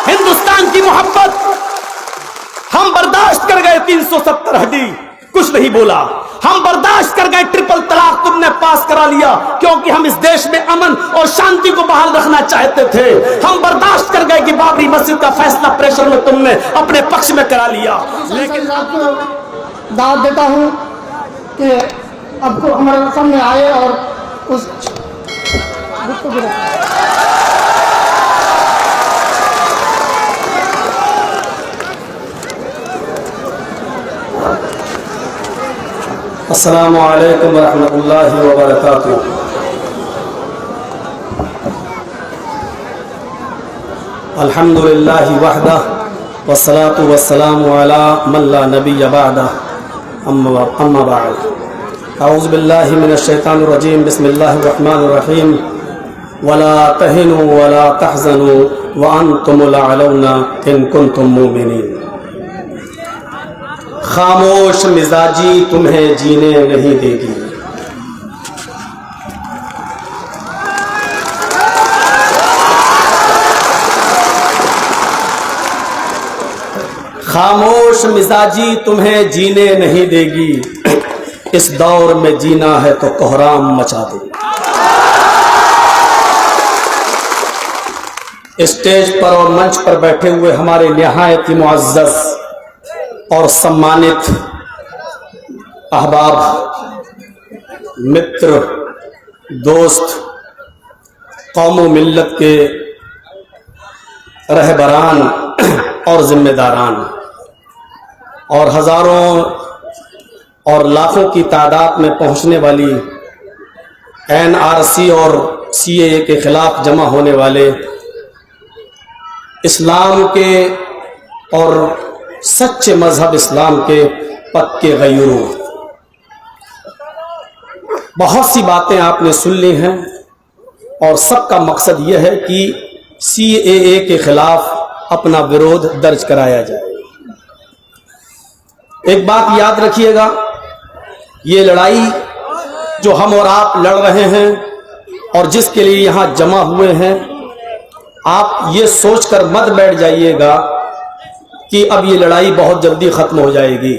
हिंदुस्तान की मोहब्बत हम बर्दाश्त कर गए। 370 हड्डी कुछ नहीं बोला। हम बर्दाश्त कर गए। ट्रिपल तलाक तुमने पास करा लिया क्योंकि हम इस देश में अमन और शांति को बहाल रखना चाहते थे। हम बर्दाश्त कर गए कि बाबरी मस्जिद का फैसला प्रेशर में तुमने अपने पक्ष में करा लिया। लेकिन आपको दावत देता हूं कि अब को हमारे सामने आए और उस अस्सलामु अलैकुम वरहमतुल्लाहि वबरकातुहू। अल्हम्दुलिल्लाहि वहदह वस्सलातु वस्सलामु अला मन ला नबिय्य बअदह अम्मा बअद। औज़ु बिल्लाहि मिनश शैतानिर रजीम। बिस्मिल्लाहिर रहमानिर रहीम। वला तहिनु वला तहज़नु व अंतुमुल अलौना इन कुंतुम मुमिनीन। खामोश मिजाजी तुम्हें जीने नहीं देगी। खामोश मिजाजी तुम्हें जीने नहीं देगी। इस दौर में जीना है तो कोहराम मचा दे। स्टेज पर और मंच पर बैठे हुए हमारे निहायत ही मुअज़्ज़ज़ और सम्मानित अहबाब, मित्र, दोस्त, कौम व मिल्लत के रहबरान और जिम्मेदारान और हजारों और लाखों की तादाद में पहुंचने वाली NRC और CAA के खिलाफ जमा होने वाले इस्लाम के और सच्चे मजहब इस्लाम के पक्के गयूरों, बहुत सी बातें आपने सुन ली हैं और सबका मकसद यह है कि CAA के खिलाफ अपना विरोध दर्ज कराया जाए। एक बात याद रखिएगा, ये लड़ाई जो हम और आप लड़ रहे हैं और जिसके लिए यहां जमा हुए हैं, आप ये सोचकर मत बैठ जाइएगा कि अब ये लड़ाई बहुत जल्दी खत्म हो जाएगी।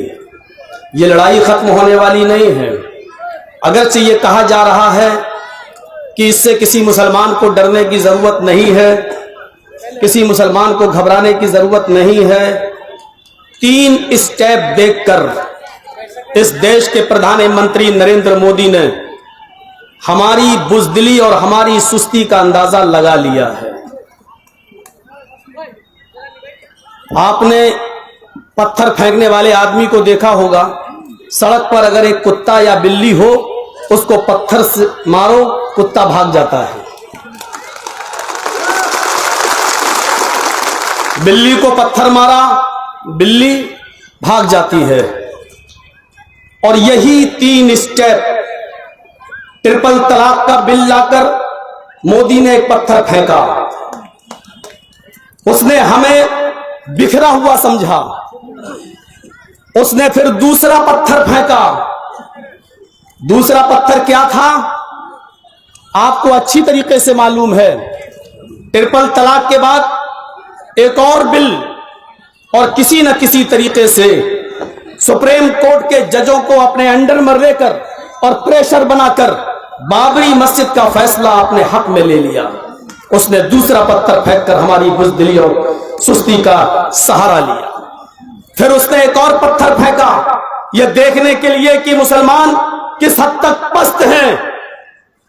ये लड़ाई खत्म होने वाली नहीं है। अगरचे ये कहा जा रहा है कि इससे किसी मुसलमान को डरने की जरूरत नहीं है, किसी मुसलमान को घबराने की जरूरत नहीं है। 3 स्टेप देखकर इस देश के प्रधानमंत्री नरेंद्र मोदी ने हमारी बुज़दिली और हमारी सुस्ती का अंदाजा लगा लिया है। आपने पत्थर फेंकने वाले आदमी को देखा होगा। सड़क पर अगर एक कुत्ता या बिल्ली हो, उसको पत्थर से मारो, कुत्ता भाग जाता है। बिल्ली को पत्थर मारा, बिल्ली भाग जाती है। और यही 3 स्टेप ट्रिपल तलाक का बिल लाकर मोदी ने एक पत्थर फेंका। उसने हमें बिखरा हुआ समझा। उसने फिर दूसरा पत्थर फेंका। दूसरा पत्थर क्या था? आपको अच्छी तरीके से मालूम है। ट्रिपल तलाक के बाद एक और बिल और किसी न किसी तरीके से सुप्रीम कोर्ट के जजों को अपने अंडर में लेकर और प्रेशर बनाकर बाबरी मस्जिद का फैसला अपने हक में ले लिया। उसने दूसरा पत्थर फेंककर हमारी बुज़दिली और सुस्ती का सहारा लिया। फिर उसने एक और पत्थर फेंका, यह देखने के लिए कि मुसलमान किस हद तक पस्त हैं।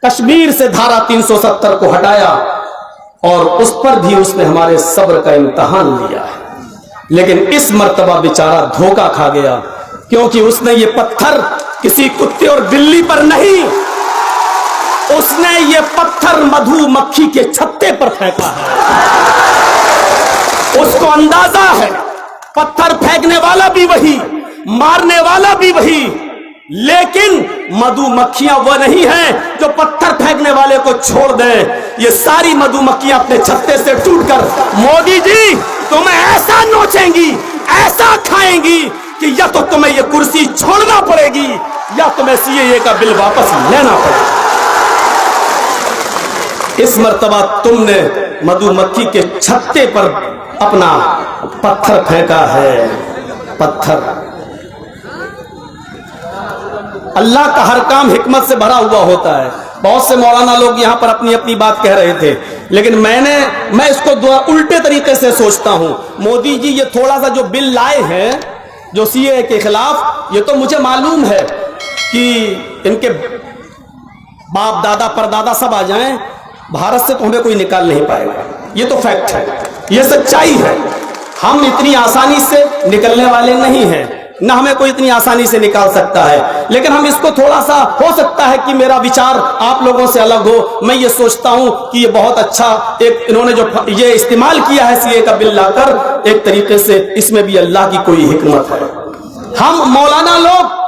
कश्मीर से धारा 370 को हटाया और उस पर भी उसने हमारे सब्र का इम्तिहान लिया है। लेकिन इस मर्तबा बेचारा धोखा खा गया, क्योंकि उसने ये पत्थर किसी कुत्ते और बिल्ली पर नहीं, उसने ये पत्थर मधुमक्खी के छत्ते पर फेंका है। उसको अंदाजा है पत्थर फेंकने वाला भी वही, मारने वाला भी वही, लेकिन मधुमक्खियां वह नहीं हैं जो पत्थर फेंकने वाले को छोड़ दें। ये सारी मधुमक्खियां अपने छत्ते से टूटकर मोदी जी तुम्हें ऐसा नोचेंगी, ऐसा खाएंगी कि या तो तुम्हें ये कुर्सी छोड़ना पड़ेगी या तुम्हें सीएए का बिल वापस लेना पड़ेगा। इस मर्तबा तुमने मधुमक्खी के छत्ते पर अपना पत्थर फेंका है। पत्थर, अल्लाह का हर काम हिकमत से भरा हुआ होता है। बहुत से मौलाना लोग यहां पर अपनी अपनी बात कह रहे थे, लेकिन मैं इसको उल्टे तरीके से सोचता हूं। मोदी जी ये थोड़ा सा जो बिल लाए हैं जो सीए के खिलाफ, ये तो मुझे मालूम है कि इनके बाप दादा परदादा सब आ जाएं, भारत से तो हमें कोई निकाल नहीं पाएगा। ये तो फैक्ट है, ये सच्चाई है। हम इतनी आसानी से निकलने वाले नहीं हैं, ना हमें कोई इतनी आसानी से निकाल सकता है। लेकिन हम इसको थोड़ा सा, हो सकता है कि मेरा विचार आप लोगों से अलग हो। मैं ये सोचता हूं कि ये बहुत अच्छा एक इन्होंने जो ये इस्तेमाल किया है सीए का बिल लाकर, एक तरीके से इसमें भी अल्लाह की कोई हिकमत है। हम मौलाना लोग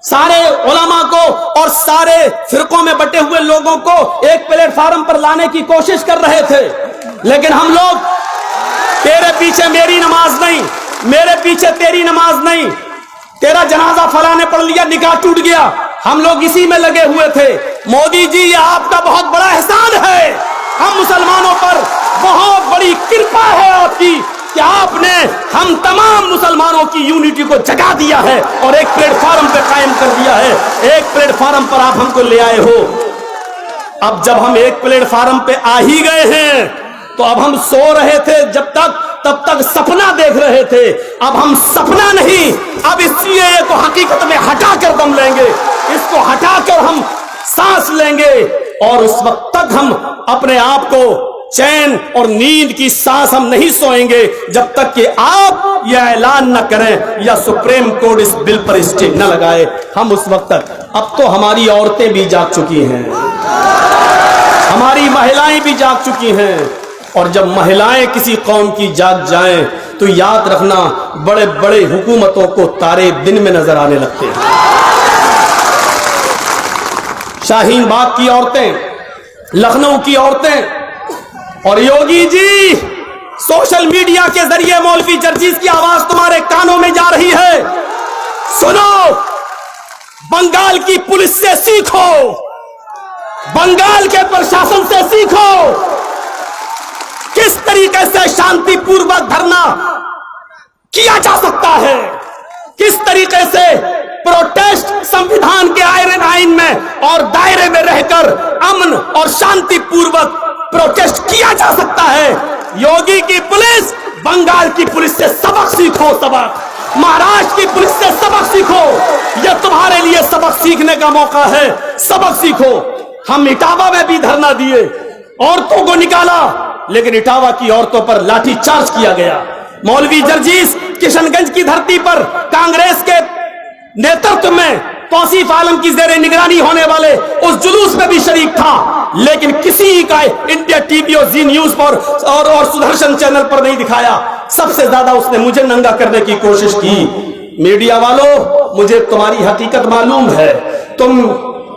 सारे उलमा को और सारे फिरकों में बटे हुए लोगों को एक प्लेटफार्म पर लाने की कोशिश कर रहे थे, लेकिन हम लोग, तेरे पीछे मेरी नमाज नहीं, मेरे पीछे तेरी नमाज नहीं, तेरा जनाजा फला ने पढ़ लिया, निकाह टूट गया, हम लोग इसी में लगे हुए थे। मोदी जी, ये आपका बहुत बड़ा एहसान है, हम मुसलमानों पर बहुत बड़ी कृपा है आपकी कि आपने हम तमाम मुसलमानों की यूनिटी को जगा दिया है और एक प्लेटफार्म पे कायम कर दिया है। एक प्लेटफार्म पर आप हमको ले आए हो। अब जब हम एक प्लेटफार्म पे आ ही गए हैं, तो अब हम सो रहे थे तब तक सपना देख रहे थे। अब हम सपना नहीं, अब इस सीएए को हकीकत में हटा कर दम लेंगे, इसको हटाकर हम सांस लेंगे, और उस वक्त तक हम अपने आप को चैन और नींद की सांस हम नहीं सोएंगे जब तक कि आप यह ऐलान न करें या सुप्रीम कोर्ट इस बिल पर स्टे न लगाए। हम उस वक्त तक, अब तो हमारी औरतें भी जाग चुकी हैं, हमारी महिलाएं भी जाग चुकी हैं, और जब महिलाएं किसी कौम की जाग जाएं तो याद रखना, बड़े बड़े हुकूमतों को तारे दिन में नजर आने लगते हैं। शाहीन बाग की औरतें, लखनऊ की औरतें, और योगी जी, सोशल मीडिया के जरिए मौलवी जर्जीज की आवाज तुम्हारे कानों में जा रही है। सुनो, बंगाल की पुलिस से सीखो, बंगाल के प्रशासन से सीखो किस तरीके से शांतिपूर्वक धरना किया जा सकता है, किस तरीके से प्रोटेस्ट संविधान के आइन में और दायरे में रहकर अमन और शांतिपूर्वक प्रोटेस्ट किया जा सकता है। योगी की पुलिस, बंगाल की पुलिस से सबक सीखो, सबक, महाराष्ट्र की पुलिस से सबक सीखो। यह तुम्हारे लिए सबक सीखने का मौका है, सबक सीखो। हम इटावा में भी धरना दिए, औरतों को निकाला, लेकिन इटावा की औरतों पर लाठीचार्ज किया गया। मौलवी जर्जीस किशनगंज की धरती पर कांग्रेस के नेतृत्व में तौसीफ आलम की जेरे निगरानी होने वाले उस जुलूस में भी शरीक था, लेकिन किसी का इंडिया टीवी और जी न्यूज पर और सुदर्शन चैनल पर नहीं दिखाया। सबसे ज्यादा उसने मुझे नंगा करने की कोशिश की। मीडिया वालों, मुझे तुम्हारी हकीकत मालूम है, तुम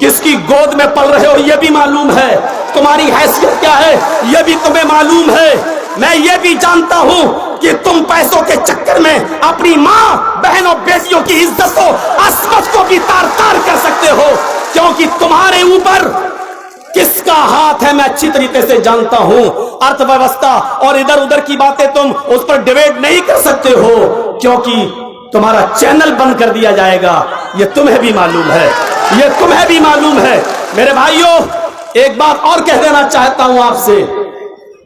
किसकी गोद में पल रहे हो यह भी मालूम है, तुम्हारी हैसियत क्या है यह भी तुम्हें मालूम है। मैं ये भी जानता हूं कि तुम पैसों के चक्कर में अपनी मां, बहनों, बेटियों की इज्जत को, अस्मत को भी तार तार कर सकते हो, क्योंकि तुम्हारे ऊपर किसका हाथ है मैं अच्छी तरीके से जानता हूं। अर्थव्यवस्था और इधर उधर की बातें तुम उस पर डिबेट नहीं कर सकते हो, क्योंकि तुम्हारा चैनल बंद कर दिया जाएगा। यह तुम्हें भी मालूम है, यह तुम्हें भी मालूम है। मेरे भाइयों, एक बात और कह देना चाहता हूं आपसे,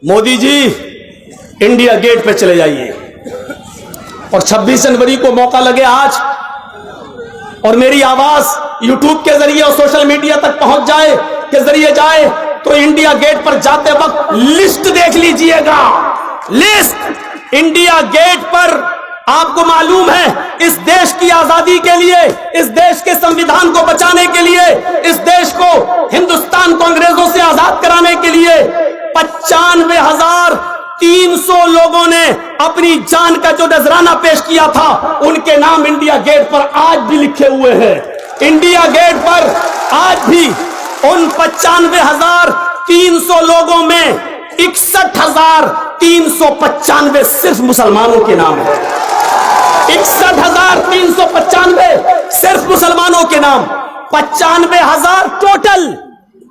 मोदी जी इंडिया गेट पे चले जाइए, और 26 जनवरी को मौका लगे आज, और मेरी आवाज यूट्यूब के जरिए और सोशल मीडिया तक पहुंच जाए, के जरिए जाए, तो इंडिया गेट पर जाते वक्त लिस्ट देख लीजिएगा। लिस्ट इंडिया गेट पर, आपको मालूम है, इस देश की आजादी के लिए, इस देश के संविधान को बचाने के लिए, इस देश को, हिंदुस्तान को अंग्रेजों से आजाद कराने के लिए 95,300 लोगों ने अपनी जान का जो नजराना पेश किया था, उनके नाम इंडिया गेट पर आज भी लिखे हुए हैं। इंडिया गेट पर आज भी उन 95,300 लोगों में 61,395 सिर्फ मुसलमानों के नाम है। 61,395 सिर्फ मुसलमानों के नाम, 95,000 टोटल,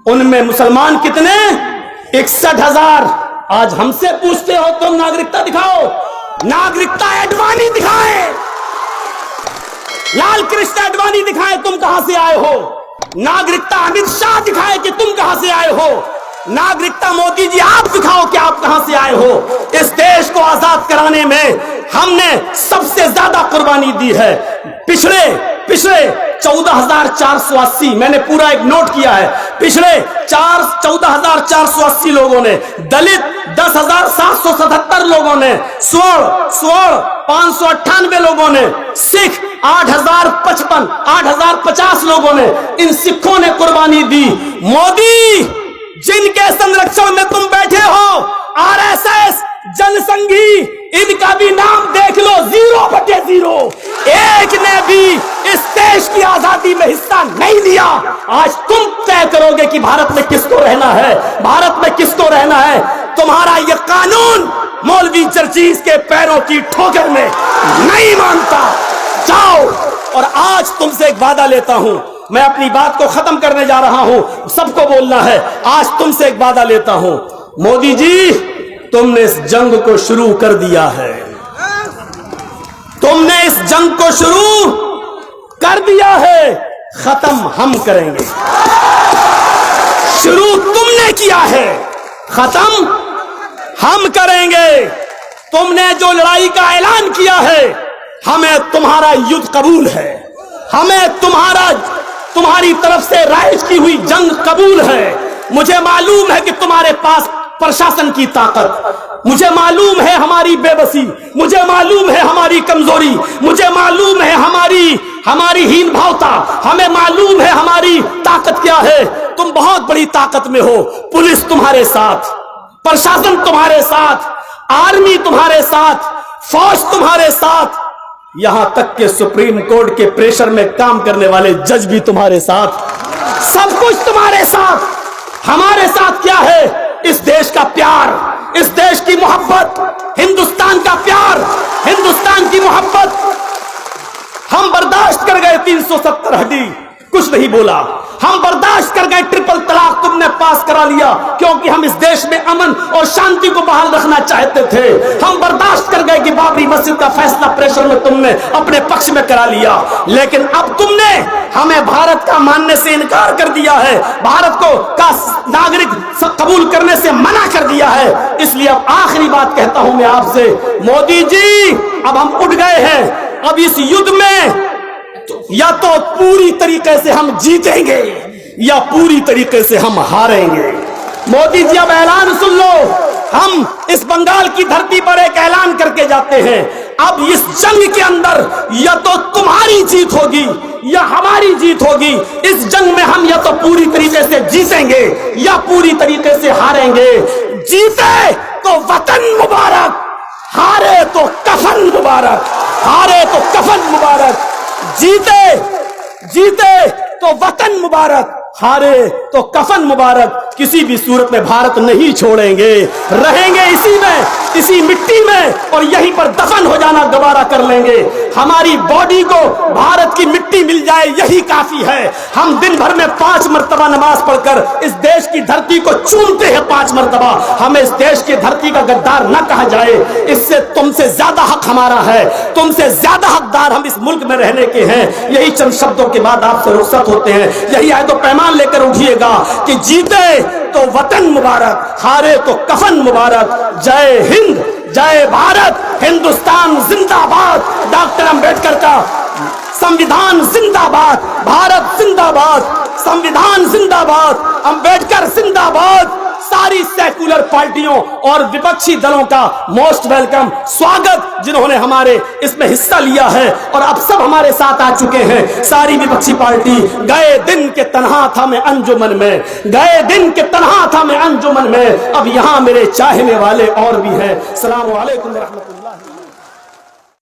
उनमें मुसलमान कितने? 61,000। आज हमसे पूछते हो तुम नागरिकता दिखाओ। नागरिकता आडवाणी दिखाए, लाल कृष्ण आडवाणी दिखाए तुम कहां से आए हो। नागरिकता अमित शाह दिखाए कि तुम कहां से आए हो। नागरिकता मोदी जी आप दिखाओ कि आप कहां से आए हो। इस देश को आजाद कराने में हमने सबसे ज्यादा कुर्बानी दी है। पिछले 14,480, मैंने पूरा एक नोट किया है, पिछले 14,480 लोगों ने, दलित 10,777 लोगों ने, स्वर्ण 598 लोगों ने, सिख 8,050 लोगों ने, इन सिखों ने कुर्बानी दी। मोदी जिनके संरक्षण में तुम बैठे हो, आरएसएस, जनसंघी, इनका भी नाम देख लो, 0/0। एक ने भी इस देश की आजादी में हिस्सा नहीं लिया। आज तुम तय करोगे कि भारत में किसको रहना है, भारत में किसको रहना है। तुम्हारा यह कानून मौलवी चर्चिस के पैरों की ठोकर में नहीं मानता। जाओ। और आज तुमसे एक वादा लेता हूं, मैं अपनी बात को खत्म करने जा रहा हूं, सबको बोलना है। आज तुमसे एक वादा लेता हूं, मोदी जी तुमने इस जंग को शुरू कर दिया है, तुमने इस जंग को शुरू कर दिया है, खत्म हम करेंगे। शुरू तुमने किया है, खत्म हम करेंगे। तुमने जो लड़ाई का ऐलान किया है, हमें तुम्हारा युद्ध कबूल है, हमें तुम्हारी तरफ से राइज की हुई जंग कबूल है। मुझे मालूम है कि तुम्हारे पास प्रशासन की ताकत, मुझे मालूम है हमारी बेबसी, मुझे मालूम है हमारी कमजोरी, मुझे मालूम है हमारी हीन भावता, हमें मालूम है हमारी ताकत क्या है। तुम बहुत बड़ी ताकत में हो। पुलिस तुम्हारे साथ, प्रशासन तुम्हारे साथ, आर्मी तुम्हारे साथ, फौज तुम्हारे साथ, यहां तक के सुप्रीम कोर्ट के प्रेशर में काम करने वाले जज भी तुम्हारे साथ, सब कुछ तुम्हारे साथ। हमारे साथ क्या है? इस देश का प्यार, इस देश की मोहब्बत, हिंदुस्तान का प्यार, हिंदुस्तान की मोहब्बत। हम बर्दाश्त कर गए 370 हड्डी, कुछ नहीं बोला। हम बर्दाश्त कर गए ट्रिपल तलाक, तुमने पास करा लिया क्योंकि हम इस देश में अमन और शांति को बहाल रखना चाहते थे। हम बर्दाश्त कर गए कि बाबरी मस्जिद का फैसला प्रेशर में तुमने अपने पक्ष में करा लिया। लेकिन अब तुमने हमें भारत का मानने से इनकार कर दिया है, भारत को का नागरिक कबूल करने से मना कर दिया है। इसलिए अब आखिरी बात कहता हूं मैं आपसे, मोदी जी अब हम उठ गए हैं। अब इस युद्ध में या तो पूरी तरीके से हम जीतेंगे या पूरी तरीके से हम हारेंगे। मोदी जी अब ऐलान सुन लो, हम इस बंगाल की धरती पर एक ऐलान करके जाते हैं। अब इस जंग के अंदर या तो तुम्हारी जीत होगी या हमारी जीत होगी। इस जंग में हम या तो पूरी तरीके से जीतेंगे या पूरी तरीके से हारेंगे। जीते तो वतन मुबारक, हारे तो कफन मुबारक, हारे तो कफन मुबारक। जीते तो वतन मुबारक, हारे तो कफन मुबारक। किसी भी सूरत में भारत नहीं छोड़ेंगे, रहेंगे इसी में, इसी मिट्टी में, और यहीं पर दफन हो जाना दोबारा कर लेंगे। हमारी बॉडी को भारत की मिट्टी मिल जाए यही काफी है। हम दिन भर में 5 मरतबा नमाज पढ़कर इस देश की धरती को चूमते हैं 5 मरतबा। हमें इस देश की धरती का गद्दार न कहा जाए, इससे तुमसे ज्यादा हक हमारा है, तुमसे ज्यादा हकदार हम इस मुल्क में रहने के हैं। यही चंद शब्दों के बाद आपसे रुखसत होते हैं। यही आए तो पैमान लेकर उठिएगा कि जीते तो वतन मुबारक, हारे तो कफन मुबारक। जय हिंद, जय भारत, हिंदुस्तान जिंदाबाद, डॉक्टर अंबेडकर का संविधान जिंदाबाद, भारत जिंदाबाद, संविधान जिंदाबाद, अंबेडकर जिंदाबाद। सारी सेकुलर पार्टियों और विपक्षी दलों का मोस्ट वेलकम स्वागत, जिन्होंने हमारे इसमें हिस्सा लिया है और अब सब हमारे साथ आ चुके हैं। सारी विपक्षी पार्टी, गए दिन के तन्हा था मैं अंजुमन में, गए दिन के तन्हा था मैं अंजुमन में, अब यहां मेरे चाहने वाले और भी हैं। अस्सलाम वालेकुम रहमतुल्लाह।